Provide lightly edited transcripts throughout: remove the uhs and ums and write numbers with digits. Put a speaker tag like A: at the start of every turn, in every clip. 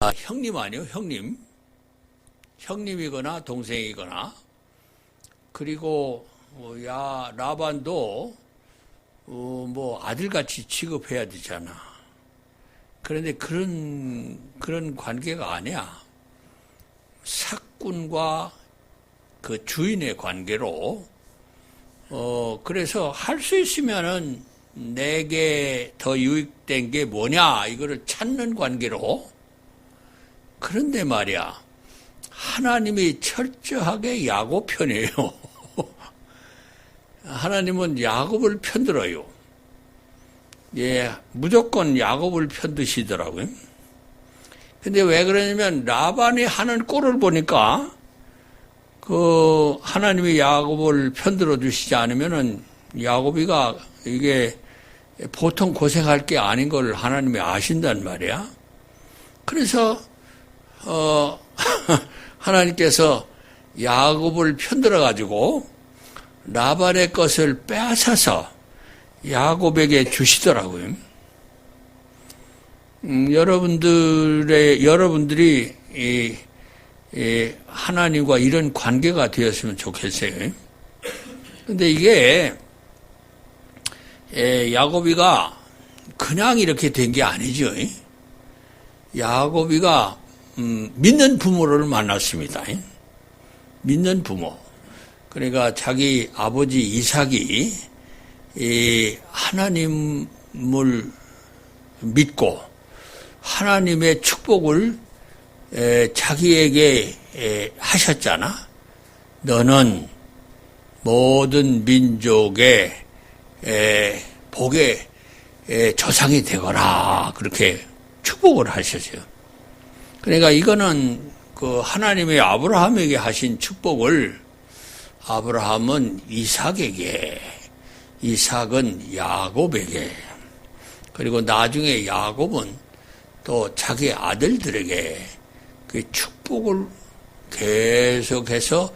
A: 형님 아니요, 형님. 형님이거나 동생이거나. 그리고 라반도 아들같이 취급해야 되잖아. 그런데 그런 관계가 아니야. 사꾼과 그 주인의 관계로. 그래서 할 수 있으면은 내게 더 유익된 게 뭐냐 이거를 찾는 관계로. 그런데 말이야, 하나님이 철저하게 야곱 편이에요. 하나님은 야곱을 편들어요. 예, 무조건 야곱을 편드시더라고요. 근데 왜 그러냐면 라반이 하는 꼴을 보니까 하나님이 야곱을 편들어 주시지 않으면은 야곱이가 이게 보통 고생할 게 아닌 걸 하나님이 아신단 말이야. 그래서 하나님께서 야곱을 편들어 가지고 라반의 것을 빼앗아서 야곱에게 주시더라고요. 여러분들이 하나님과 이런 관계가 되었으면 좋겠어요. 근데 이게 야곱이가 그냥 이렇게 된 게 아니죠. 야곱이가 믿는 부모를 만났습니다. 믿는 부모. 그러니까 자기 아버지 이삭이 하나님을 믿고 하나님의 축복을 자기에게 하셨잖아. 너는 모든 민족의 복의 조상이 되거라. 그렇게 축복을 하셨어요. 그러니까 이거는 그 하나님의 아브라함에게 하신 축복을 아브라함은 이삭에게, 이삭은 야곱에게, 그리고 나중에 야곱은 또 자기 아들들에게 그 축복을 계속해서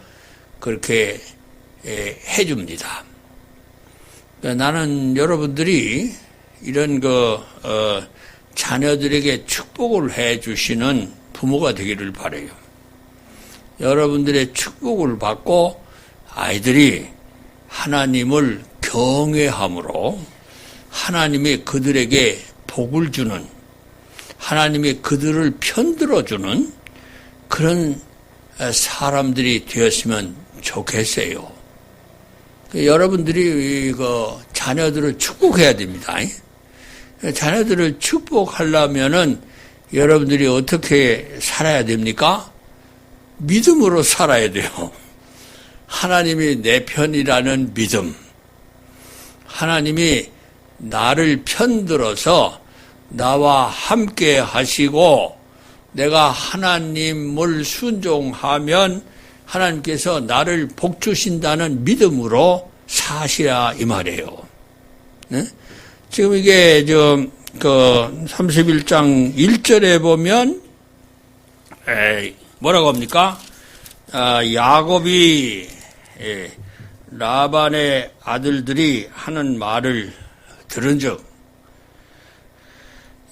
A: 그렇게 해줍니다. 나는 여러분들이 이런 자녀들에게 축복을 해주시는 부모가 되기를 바라요. 여러분들의 축복을 받고 아이들이 하나님을 경외함으로 하나님이 그들에게 복을 주는, 하나님이 그들을 편들어주는 그런 사람들이 되었으면 좋겠어요. 여러분들이 자녀들을 축복해야 됩니다. 자녀들을 축복하려면은 여러분들이 어떻게 살아야 됩니까? 믿음으로 살아야 돼요. 하나님이 내 편이라는 믿음. 하나님이 나를 편들어서 나와 함께 하시고 내가 하나님을 순종하면 하나님께서 나를 복 주신다는 믿음으로 사시라 이 말이에요. 네? 지금 이게 31장 1절에 보면 뭐라고 합니까? 야곱이 라반의 아들들이 하는 말을 들은즉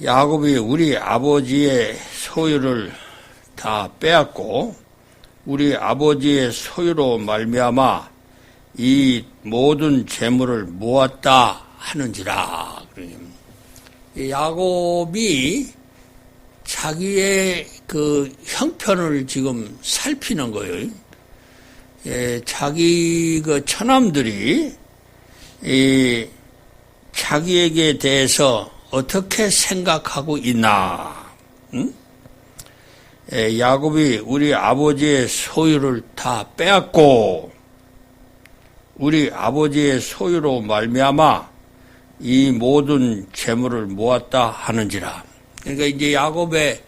A: 야곱이 우리 아버지의 소유를 다 빼앗고 우리 아버지의 소유로 말미암아 이 모든 재물을 모았다 하는지라. 야곱이 자기의 그 형편을 지금 살피는 거예요. 자기 처남들이 자기에게 대해서 어떻게 생각하고 있나? 응? 야곱이 우리 아버지의 소유를 다 빼앗고 우리 아버지의 소유로 말미암아 이 모든 재물을 모았다 하는지라. 그러니까 이제 야곱의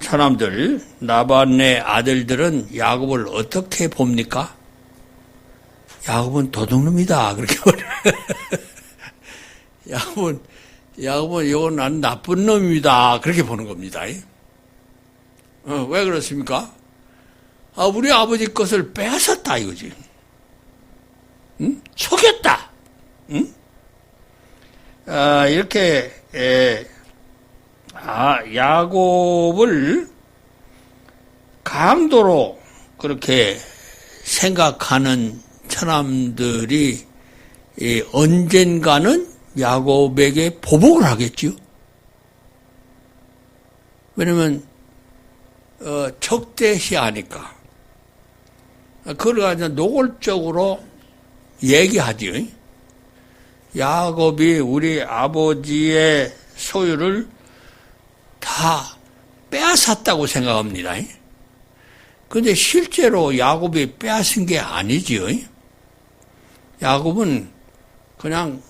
A: 처남들, 라반의 아들들은 야곱을 어떻게 봅니까? 야곱은 도둑놈이다. 그렇게 말해요. 야곱은 이건 난 나쁜 놈입니다. 그렇게 보는 겁니다. 왜 그렇습니까? 우리 아버지 것을 빼앗았다 이거지. 응? 속였다. 응? 이렇게 야곱을 강도로 그렇게 생각하는 사람들이 언젠가는 야곱에게 보복을 하겠지요. 왜냐면 적대시하니까. 그걸 가지고 노골적으로 얘기하지요. 야곱이 우리 아버지의 소유를 다 빼앗았다고 생각합니다. 그런데 실제로 야곱이 빼앗은 게 아니지요. 야곱은 그냥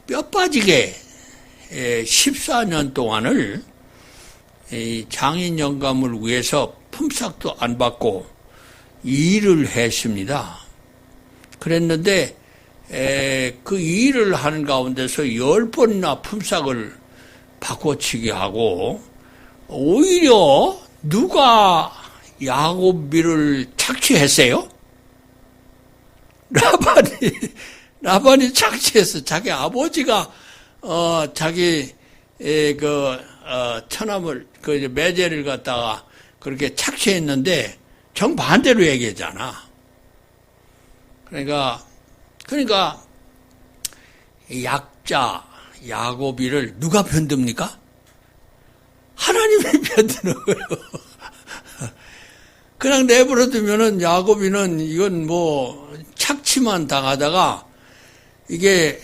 A: 뼈 빠지게 14년 동안을 장인 영감을 위해서 품삯도 안 받고 일을 했습니다. 그랬는데 그 일을 하는 가운데서 10번이나 품삯을 바꿔치기 하고 오히려 누가 야곱비를 착취했어요? 라반이 착취해서 자기 아버지가 자기 처남을 매제를 갖다가 그렇게 착취했는데 정반대로 얘기했잖아. 그러니까 약자 야곱이를 누가 편듭니까? 하나님이 편드는 거예요. 그냥 내버려두면은 야곱이는 이건 뭐 착취만 당하다가 이게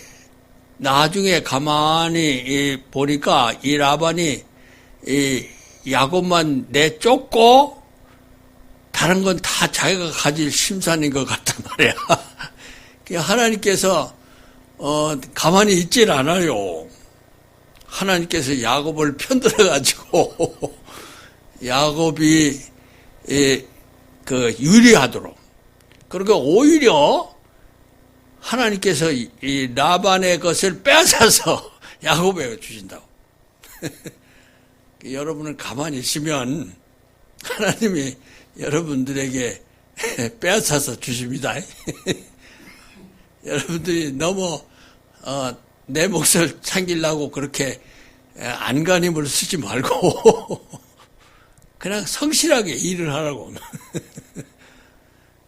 A: 나중에 가만히 보니까 이 라반이 이 야곱만 내쫓고 다른 건 다 자기가 가질 심산인 것 같단 말이야. 하나님께서 가만히 있질 않아요. 하나님께서 야곱을 편들어 가지고 야곱이 유리하도록. 그러니까 오히려 하나님께서 이 라반의 것을 빼앗아서 야곱에게 주신다고. 여러분은 가만히 있으면 하나님이 여러분들에게 빼앗아서 주십니다. 여러분들이 너무 내 몫을 챙기려고 그렇게 안간힘을 쓰지 말고 그냥 성실하게 일을 하라고.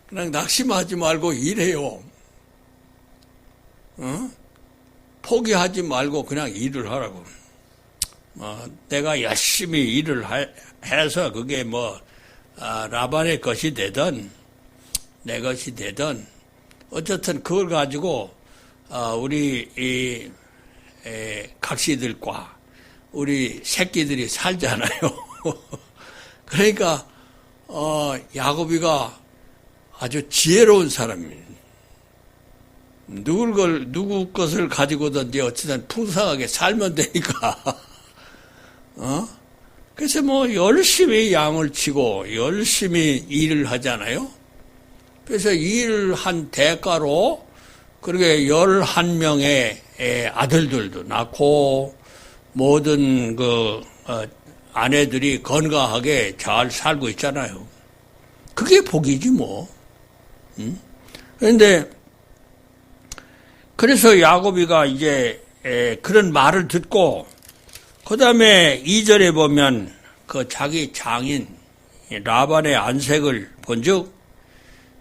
A: 그냥 낙심하지 말고 일해요. 포기하지 말고 그냥 일을 하라고. 내가 열심히 일을 해서 그게 라반의 것이 되든 내 것이 되든 어쨌든 그걸 가지고 우리 각시들과 우리 새끼들이 살잖아요. 그러니까 야곱이가 아주 지혜로운 사람이에요. 누구 것을 가지고든지 어쨌든 풍성하게 살면 되니까. 그래서 열심히 양을 치고 열심히 일을 하잖아요. 그래서 일을 한 대가로 그렇게 11명의 아들들도 낳고 모든 아내들이 건강하게 잘 살고 있잖아요. 그게 복이지 뭐. 그런데 그래서 야곱이가 이제 그런 말을 듣고 그 다음에 2절에 보면 자기 장인 라반의 안색을 본즉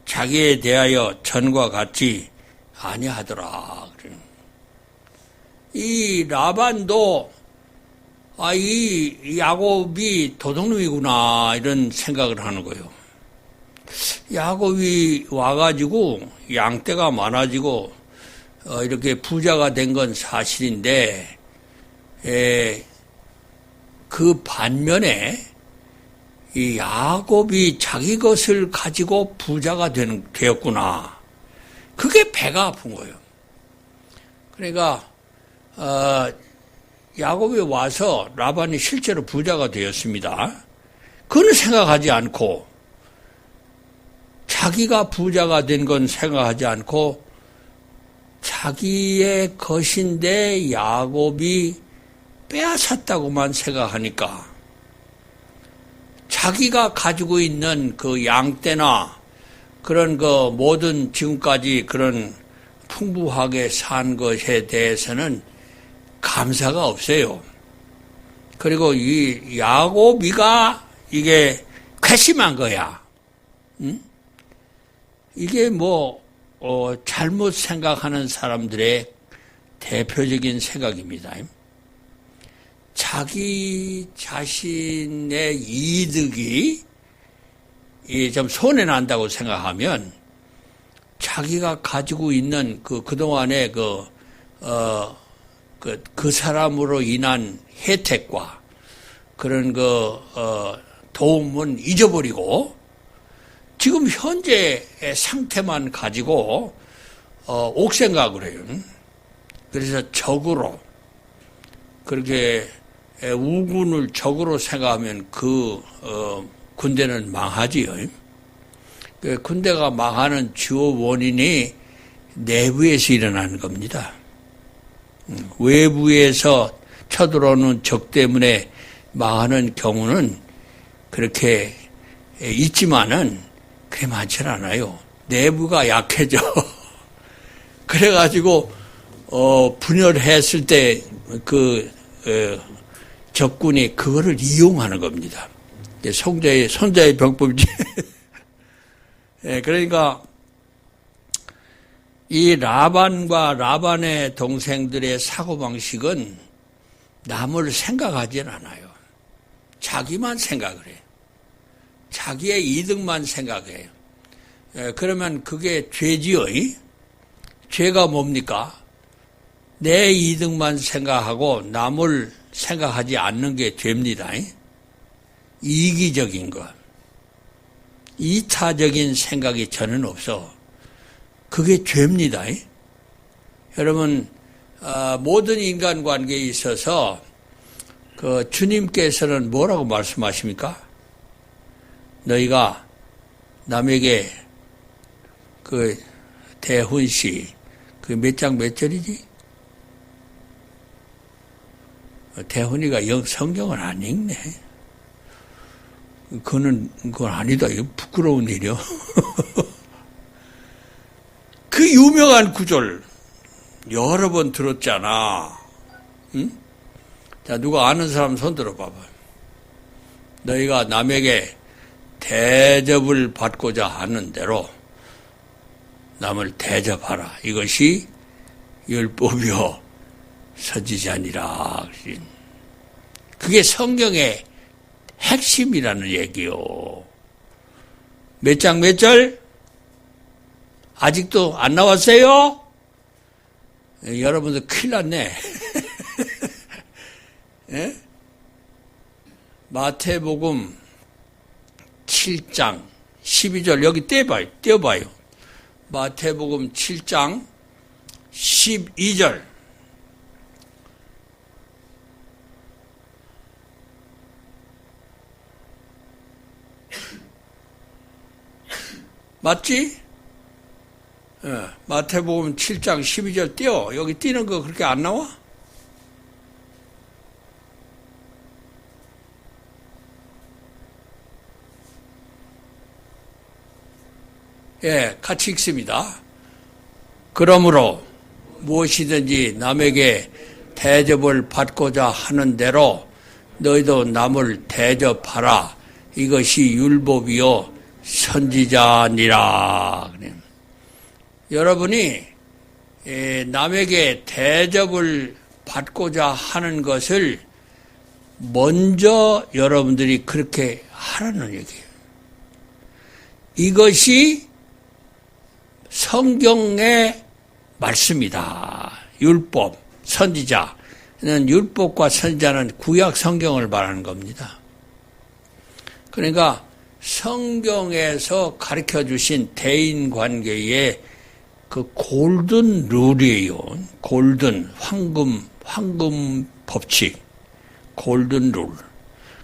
A: 자기에 대하여 전과 같지 아니하더라. 이 라반도 이 야곱이 도둑놈이구나 이런 생각을 하는 거예요. 야곱이 와가지고 양떼가 많아지고 이렇게 부자가 된 건 사실인데 그 반면에 이 야곱이 자기 것을 가지고 부자가 되었구나. 그게 배가 아픈 거예요. 그러니까 야곱이 와서 라반이 실제로 부자가 되었습니다. 그건 생각하지 않고 자기가 부자가 된 건 생각하지 않고 자기의 것인데 야곱이 빼앗았다고만 생각하니까 자기가 가지고 있는 그 양떼나 그런 모든 지금까지 그런 풍부하게 산 것에 대해서는 감사가 없어요. 그리고 이 야곱이가 이게 괘씸한 거야. 응? 이게 잘못 생각하는 사람들의 대표적인 생각입니다. 자기 자신의 이득이 좀 손해난다고 생각하면 자기가 가지고 있는 그동안의 그 사람으로 인한 혜택과 그런 도움은 잊어버리고 지금 현재의 상태만 가지고 옥생각을 해요. 그래서 적으로 그렇게 우군을 적으로 생각하면 군대는 망하지요. 그 군대가 망하는 주요 원인이 내부에서 일어나는 겁니다. 외부에서 쳐들어오는 적 때문에 망하는 경우는 그렇게 있지만은 그게 많지 않아요. 내부가 약해져. 그래가지고 분열했을 때 적군이 그거를 이용하는 겁니다. 손자의 병법이지. 그러니까 이 라반과 라반의 동생들의 사고방식은 남을 생각하지는 않아요. 자기만 생각을 해요. 자기의 이득만 생각해요. 그러면 그게 죄지요. 죄가 뭡니까? 내 이득만 생각하고 남을 생각하지 않는 게 죄입니다. 이기적인 것. 이타적인 생각이 저는 없어. 그게 죄입니다. 여러분, 모든 인간관계에 있어서 주님께서는 뭐라고 말씀하십니까? 너희가 남에게 대훈시 몇 장 몇 절이지? 대훈이가 성경을 안 읽네. 그건 아니다. 이거 부끄러운 일이요. 그 유명한 구절 여러 번 들었잖아. 응? 자, 누가 아는 사람 손 들어봐봐. 너희가 남에게 대접을 받고자 하는 대로 남을 대접하라. 이것이 율법이요 선지자니라. 그게 성경의 핵심이라는 얘기요. 몇 장 몇 절? 아직도 안 나왔어요? 여러분들 큰일 났네. 예? 마태복음 7장 12절 여기 떼어봐요. 마태복음 7장 12절. 맞지? 마태복음 7장 12절 띄어. 여기 띄는 거 그렇게 안 나와? 예, 같이 읽습니다. 그러므로 무엇이든지 남에게 대접을 받고자 하는 대로 너희도 남을 대접하라. 이것이 율법이요 선지자니라. 여러분이 남에게 대접을 받고자 하는 것을 먼저 여러분들이 그렇게 하라는 얘기예요. 이것이 성경의 말씀이다. 율법, 선지자는 율법과 선지자는 구약 성경을 말하는 겁니다. 그러니까 성경에서 가르쳐 주신 대인관계의 그 골든 룰이에요. 골든, 황금 법칙, 골든 룰.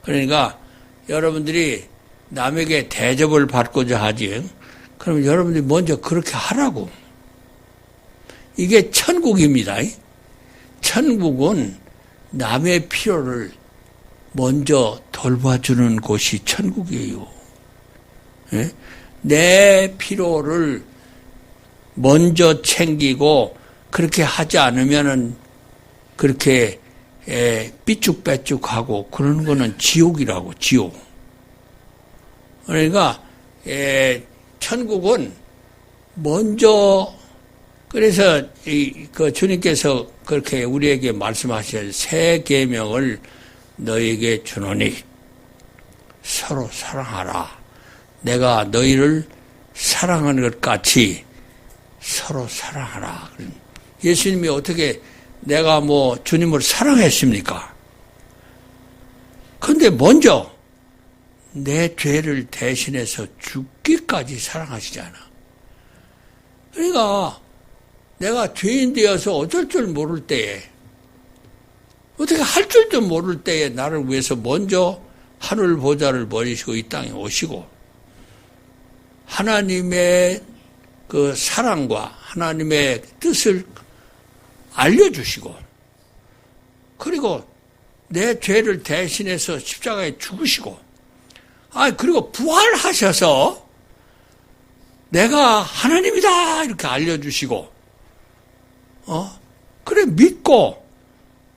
A: 그러니까 여러분들이 남에게 대접을 받고자 하지. 그러면 여러분들이 먼저 그렇게 하라고. 이게 천국입니다. 천국은 남의 필요를 먼저 돌봐주는 곳이 천국이에요. 예? 내 필요를 먼저 챙기고 그렇게 하지 않으면은 그렇게 삐쭉빼쭉하고 그러는 거는 지옥이라고, 지옥. 그러니까 천국은 먼저, 그래서 그 주님께서 그렇게 우리에게 말씀하실 새 계명을 너희에게 주노니 서로 사랑하라. 내가 너희를 사랑하는 것 같이 서로 사랑하라. 예수님이 어떻게 내가 주님을 사랑했습니까? 그런데 먼저 내 죄를 대신해서 죽기까지 사랑하시잖아. 그러니까 내가 죄인 되어서 어쩔 줄 모를 때에, 어떻게 할 줄도 모를 때에 나를 위해서 먼저 하늘 보좌를 버리시고 이 땅에 오시고 하나님의 그 사랑과 하나님의 뜻을 알려주시고, 그리고 내 죄를 대신해서 십자가에 죽으시고, 그리고 부활하셔서 내가 하나님이다 이렇게 알려주시고, 그래 믿고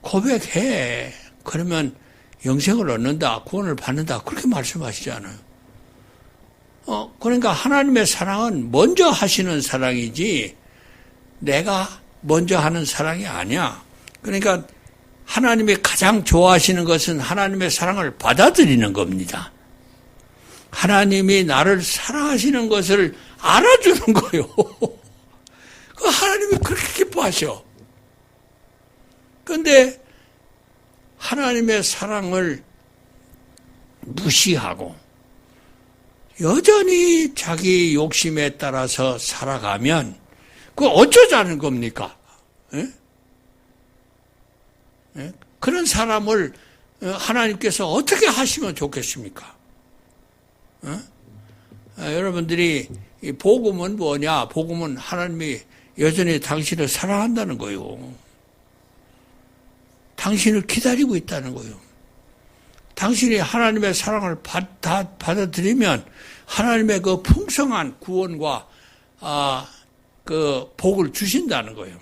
A: 고백해. 그러면 영생을 얻는다, 구원을 받는다, 그렇게 말씀하시잖아요. 그러니까 하나님의 사랑은 먼저 하시는 사랑이지 내가 먼저 하는 사랑이 아니야. 그러니까 하나님이 가장 좋아하시는 것은 하나님의 사랑을 받아들이는 겁니다. 하나님이 나를 사랑하시는 것을 알아주는 거예요. 그 하나님이 그렇게 기뻐하셔. 그런데 하나님의 사랑을 무시하고 여전히 자기 욕심에 따라서 살아가면 그거 어쩌자는 겁니까? 예? 예? 그런 사람을 하나님께서 어떻게 하시면 좋겠습니까? 여러분들이 이 복음은 뭐냐? 복음은 하나님이 여전히 당신을 사랑한다는 거예요. 당신을 기다리고 있다는 거예요. 당신이 하나님의 사랑을 받아들이면 하나님의 그 풍성한 구원과 그 복을 주신다는 거예요.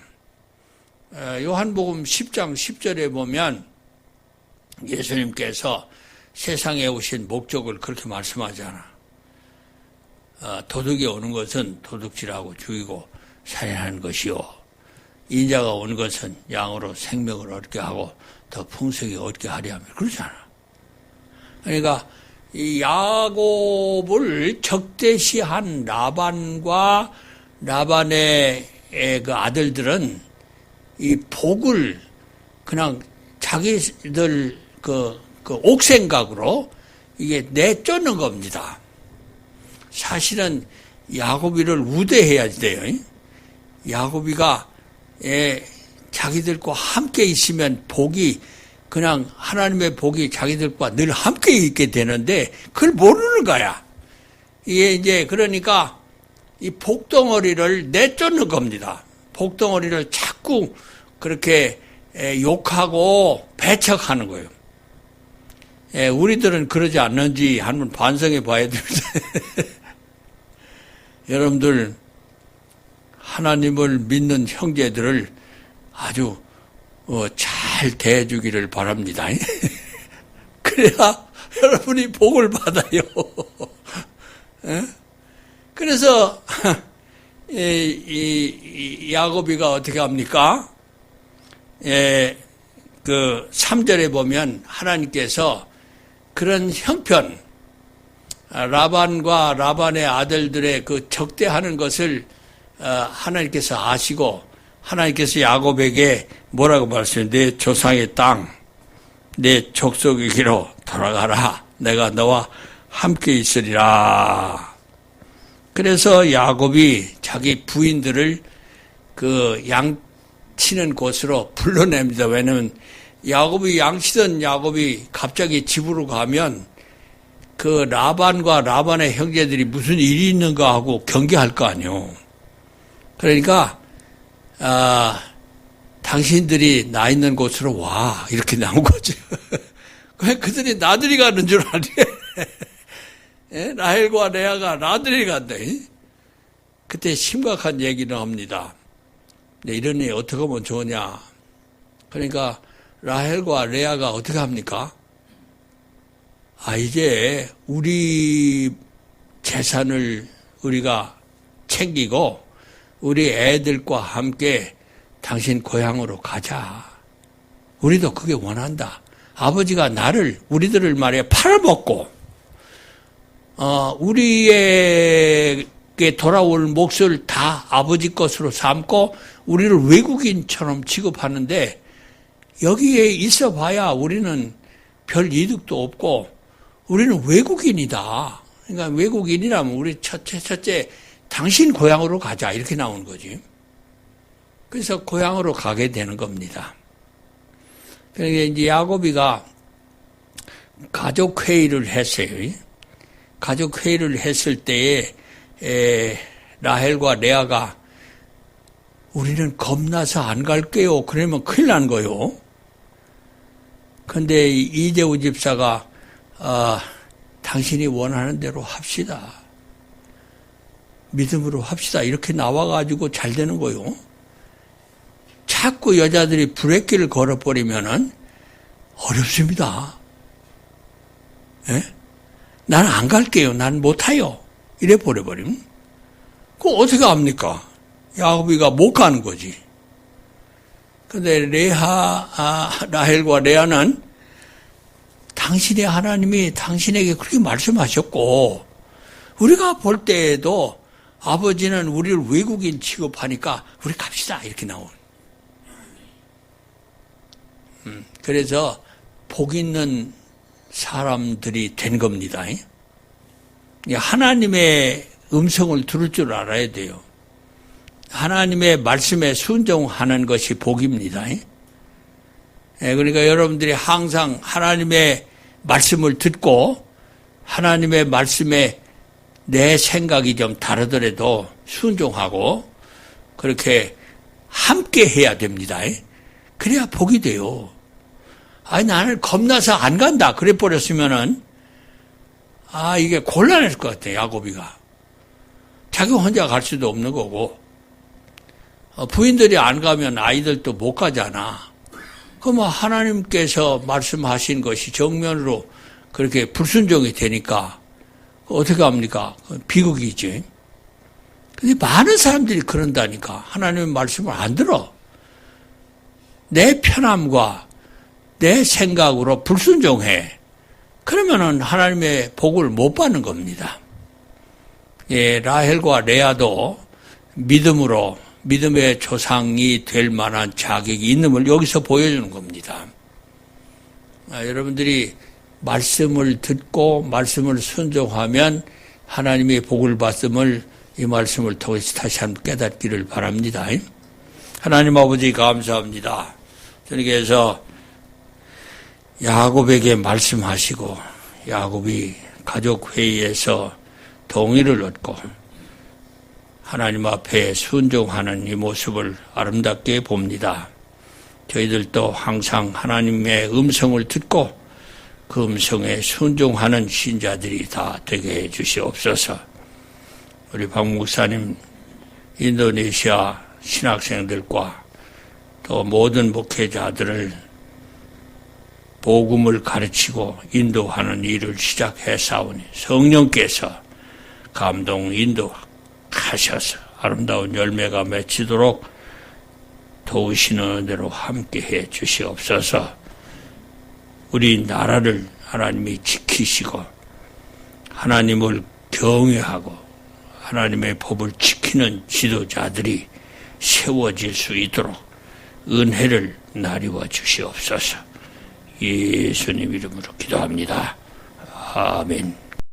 A: 요한복음 10장 10절에 보면 예수님께서 세상에 오신 목적을 그렇게 말씀하잖아. 도둑이 오는 것은 도둑질하고 죽이고 살인하는 것이요. 인자가 온 것은 양으로 생명을 얻게 하고 더 풍성히 얻게 하려 하며 그러잖아. 그러니까 이 야곱을 적대시한 라반과 라반의 그 아들들은 이 복을 그냥 자기들 그 옥생각으로 이게 내쫓는 겁니다. 사실은 야곱이를 우대해야 돼요. 야곱이가 자기들과 함께 있으면 복이 그냥 하나님의 복이 자기들과 늘 함께 있게 되는데 그걸 모르는 거야. 이게 이제 그러니까 이 복덩어리를 내쫓는 겁니다. 복덩어리를 자꾸 그렇게 욕하고 배척하는 거예요. 우리들은 그러지 않는지 한번 반성해 봐야 됩니다. 여러분들 하나님을 믿는 형제들을 아주 잘 대해주기를 바랍니다. 그래야 여러분이 복을 받아요. 그래서 이 야곱이가 어떻게 합니까? 그 3절에 보면 하나님께서 그런 형편, 라반과 라반의 아들들의 그 적대하는 것을 하나님께서 아시고 하나님께서 야곱에게 뭐라고 말씀해요? 내 조상의 땅, 내 족속에게로 돌아가라. 내가 너와 함께 있으리라. 그래서 야곱이 자기 부인들을 그 양치는 곳으로 불러냅니다. 왜냐하면 야곱이 양치던 야곱이 갑자기 집으로 가면 그 라반과 라반의 형제들이 무슨 일이 있는가 하고 경계할 거 아니에요. 그러니까 당신들이 나 있는 곳으로 와 이렇게 나온 거죠. 그들이 나들이 가는 줄 아니. 라헬과 레아가 나들이 간다. 그때 심각한 얘기를 합니다. 이러니 어떻게 하면 좋으냐. 그러니까 라헬과 레아가 어떻게 합니까? 이제 우리 재산을 우리가 챙기고 우리 애들과 함께 당신 고향으로 가자. 우리도 그게 원한다. 아버지가 우리들을 말이야 팔아먹고 우리에게 돌아올 몫을 다 아버지 것으로 삼고 우리를 외국인처럼 취급하는데 여기에 있어 봐야 우리는 별 이득도 없고 우리는 외국인이다. 그러니까 외국인이라면 우리 첫째 당신 고향으로 가자 이렇게 나오는 거지. 그래서 고향으로 가게 되는 겁니다. 그러니까 이제 야곱이가 가족 회의를 했어요. 가족 회의를 했을 때에 라헬과 레아가 우리는 겁나서 안 갈게요. 그러면 큰일 난 거요. 근데 이재우 집사가 당신이 원하는 대로 합시다. 믿음으로 합시다. 이렇게 나와가지고 잘 되는 거요. 자꾸 여자들이 브레이크를 걸어버리면은 어렵습니다. 예? 나는 안 갈게요. 난 못 타요. 이래 버려버리면. 그거 어떻게 합니까? 야곱이가 못 가는 거지. 근데 라헬과 레아는 당신의 하나님이 당신에게 그렇게 말씀하셨고, 우리가 볼 때에도 아버지는 우리를 외국인 취급하니까 우리 갑시다. 이렇게 나오는. 그래서 복 있는 사람들이 된 겁니다. 하나님의 음성을 들을 줄 알아야 돼요. 하나님의 말씀에 순종하는 것이 복입니다. 그러니까 여러분들이 항상 하나님의 말씀을 듣고 하나님의 말씀에 내 생각이 좀 다르더라도 순종하고 그렇게 함께 해야 됩니다. 그래야 복이 돼요. 나는 겁나서 안 간다. 그래 버렸으면은, 이게 곤란할 것 같아, 야곱이가. 자기 혼자 갈 수도 없는 거고, 부인들이 안 가면 아이들도 못 가잖아. 그럼 하나님께서 말씀하신 것이 정면으로 그렇게 불순종이 되니까, 어떻게 합니까? 비극이지. 근데 많은 사람들이 그런다니까. 하나님의 말씀을 안 들어. 내 편함과 내 생각으로 불순종해. 그러면은 하나님의 복을 못 받는 겁니다. 라헬과 레아도 믿음으로 믿음의 조상이 될 만한 자격이 있는 걸 여기서 보여주는 겁니다. 여러분들이 말씀을 듣고 말씀을 순종하면 하나님의 복을 받음을 이 말씀을 통해서 다시 한번 깨닫기를 바랍니다. 하나님 아버지 감사합니다. 주님께서 야곱에게 말씀하시고 야곱이 가족회의에서 동의를 얻고 하나님 앞에 순종하는 이 모습을 아름답게 봅니다. 저희들도 항상 하나님의 음성을 듣고 그 음성에 순종하는 신자들이 다 되게 해 주시옵소서. 우리 박 목사님 인도네시아 신학생들과 또 모든 목회자들을 복음을 가르치고 인도하는 일을 시작했사오니 성령께서 감동 인도하셔서 아름다운 열매가 맺히도록 도우시는 대로 함께해 주시옵소서. 우리 나라를 하나님이 지키시고 하나님을 경외하고 하나님의 법을 지키는 지도자들이 세워질 수 있도록 은혜를 나리워 주시옵소서. 예수님 이름으로 기도합니다. 아멘.